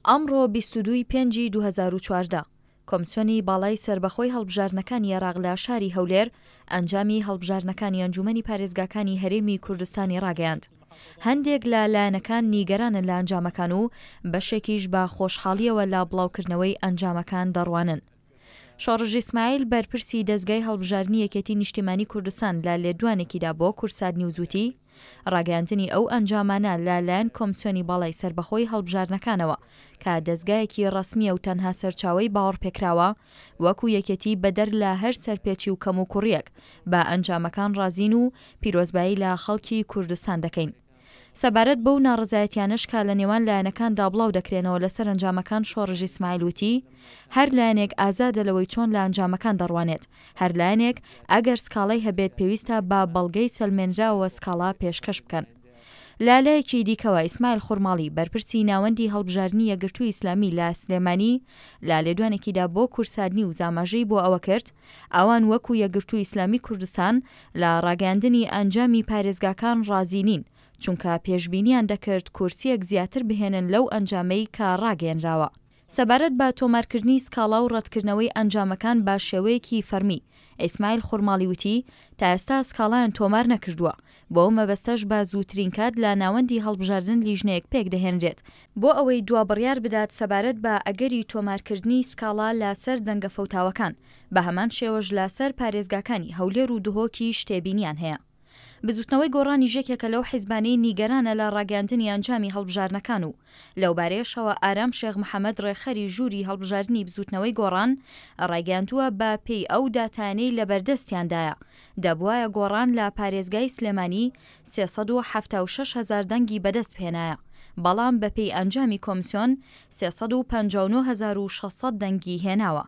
ئەمڕۆ 22 پێنجی 2014 کۆمیسیۆنی باڵای سربەخۆی هەڵبژارنەکانی عێراق لە شاری هەولێر ئەنجامی هەڵبژارنەکانی ئەنجومەنی پارێزگاکانی هەرێمی کوردستانی ڕاگەیاند. هەندێک لە لایەنەکان نیگەرانن لە ئەنجامەکان و بەشێکیش بە خۆشحاڵیەوە لە بڵاوکردنەوەی ئەنجامەکان دەڕوانن. شۆڕژ ئیسماعیل بەرپرسی دەزگای هەڵبژارنی یەکێتی نیشتیمانی کوردستان لە لێدوانێکیدا بۆ کورسات نیوز وتی ڕاگەیاندنی ئەو ئەنجامانە لەلایەن کۆمیسیۆنی باڵای سربەخۆی هەڵبژارنەکانەوە کە دەزگایەکی ڕەسمیە و تەنها سەرچاوەی باوەڕپێکراوە وەکو یەکێتی بەدەر لە هەر سەرپێچی و کەم و کوڕیەک بە ئەنجامەکان ڕازین و پیرۆزبایی لە خەڵکی کوردستان دەکەین. سەبارەت بەو ناڕزایەتیانەش کە لە نێوان لایەنەکاندا بڵاو دەکرێنەوە لەسەر ئەنجامەکان شۆڕژ ئیسماعیل وتی هەر لایەنێک ئازادە لەوەی چۆن لە ئەنجامەکان دەڕوانێت، هەر لایەنێک ئەگەر سکاڵای هەبێت پێویستە بە بەڵگەی سەلمێنراوە سکاڵا پێشکەش بکەن. لالایەکی دیکەوە ئیسماعیل خوڕماڵی بەرپرسی ناوەندی هەڵبژارنی یەکگرتووی ئیسلامی لە سلێمانی لە لێدوانێکیدا بۆ کورساردنی و زاماژەی بۆ ئەوە کرد ئەوان وەکو یەکگرتووی ئیسلامی کوردستان لە ڕاگەاندنی ئەنجامی پارێزگاکان ڕازینین چونکە پێشبینیان دەکرد کورسیەک زیاتر بهێنن لەو ئەنجامەی کە ڕاگەیەنراوە. سەبارەت بە تۆمارکردنی سکاڵا و ڕەتکردنەوەی ئەنجامەکان بە شێوەیەکی فەرمی ئیسماعیل خوڕماڵی وتی تا ئێستا سکاڵایان تۆمار نەکردووە، بۆ ئەو مەبەستەش بە زووترین کات لە ناوەندی هەڵبژاردن لیژنەیەک پێک دەهێنرێت بۆ ئەوەی دوابڕیار بدات سەبارەت بە ئەگەری تۆمارکردنی سکاڵا لەسەر دەنگە فەوتاوەکان بە هەمان شێوەش لەسەر پارێزگاکانی هەولێر و دهۆکی شتێبینیان هەیە. بزوتنەوەی گۆڕانی ژێکێکە لەو حیزبانەی نیگەرانە لە ڕاگەاندنی ئەنجامی هەڵبژارنەکان و لەو بارەیەشەوە ئارام شێخ محەممەد ڕێخەری ژووری هەڵبژاردننی بزوتنەوەی گۆڕان ڕاگەاندووە بە پێی ئەو داتانەی لە بەردەستیاندایە دەبوایە گۆڕان لە پارێزگای سلێمانی 376,000 دەنگی بەدەست پێنایە، بەڵام بەپێی ئەنجامی کۆمیسیۆن 359,600 دەنگی هێناوە.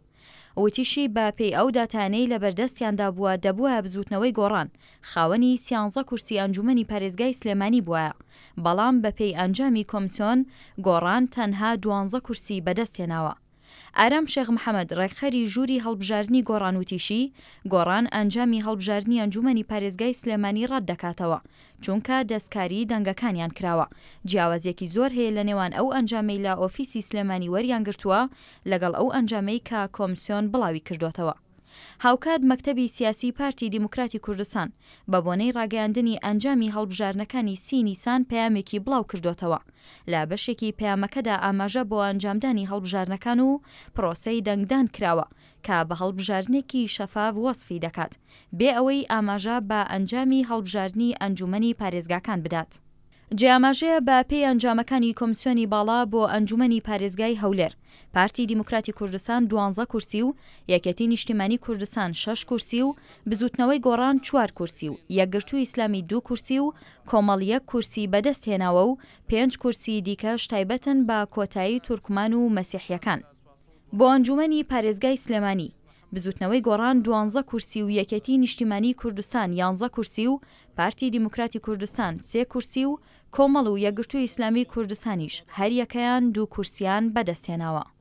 وتیشی بە پێی ئەو داتانەی لە بەردەستیاندا بووە دەبووە بزوتنەوەی گۆڕان خاوەنی 13 کورسی ئەنجومەنی پارێزگای سلێمانی بووە، بەڵام بەپێی ئەنجامی کۆمیسیۆن گۆڕان تەنها 12 کورسی بەدەستێناوە. ئارام شێخ محەممەد ڕێکخەری ژووری هەڵبژاردننی گۆڕان وتیشی گۆڕان ئەنجامی هەڵبژاردننی ئەنجومەنی پارێزگای سلێمانی ڕەت دەکاتەوە چونکە دەستکاری دەنگەکانیان کراوە. جیاوازێکی زۆر هەیە لە نێوان ئەو ئەنجامەی لە ئۆفیسی سلێمانی وەریان گرتووە لەگەڵ ئەو ئەنجامەی کە کۆمیسیۆن بڵاوی کردوتەوە. هاوکات مەکتەبی سیاسی پارتی دیموکراتی کوردستان بە بۆنەی ڕاگەاندنی ئەنجامی هەڵبژارنەکانی 30 نیسان پەیامێکی بڵاو کردوتەوە. لە بەشێکی پەیامەکەدا ئاماژە بۆ ئەنجامدانی هەڵبژارنەکان و پرۆسەی دەنگدان کراوە کە بە هەڵبژارنێکی شەفاف وەسفی دەکات بێ ئەوەی ئاماژە بە ئەنجامی هەڵبژاردننی ئەنجومەنی پارێزگاکان بدات. جیاماژەیە بە پێی ئەنجامەکانی کۆمیسیۆنی باڵا بۆ ئەنجومەنی پارێزگای هەولێر پارتی دیموکراتی کوردستان 12 کورسی و یەکێتی نیشتیمانی کوردستان 6 کورسی و بزوتنەوەی گۆڕان 4 کورسی و یەکگرتووی ئیسلامی 2 کورسی و کۆمەڵ 1 کورسی بەدەست هێناوە و 5 کورسی دیکەش تایبەتن بە کۆتایی تورکمان و مەسیحیەکان. بۆ ئەنجومەنی پارێزگای سلێمانی بزوتنەوەی گۆڕان 12 کورسی و یەکێتی نیشتیمانی کوردستان 11 کورسی و پارتی دیموکراتی کوردستان 3 کورسی و کۆمەڵ و یەکگرتووی ئیسلامی کوردستانیش هەر یەکەیان 2 کورسیان بەدەستێناوە.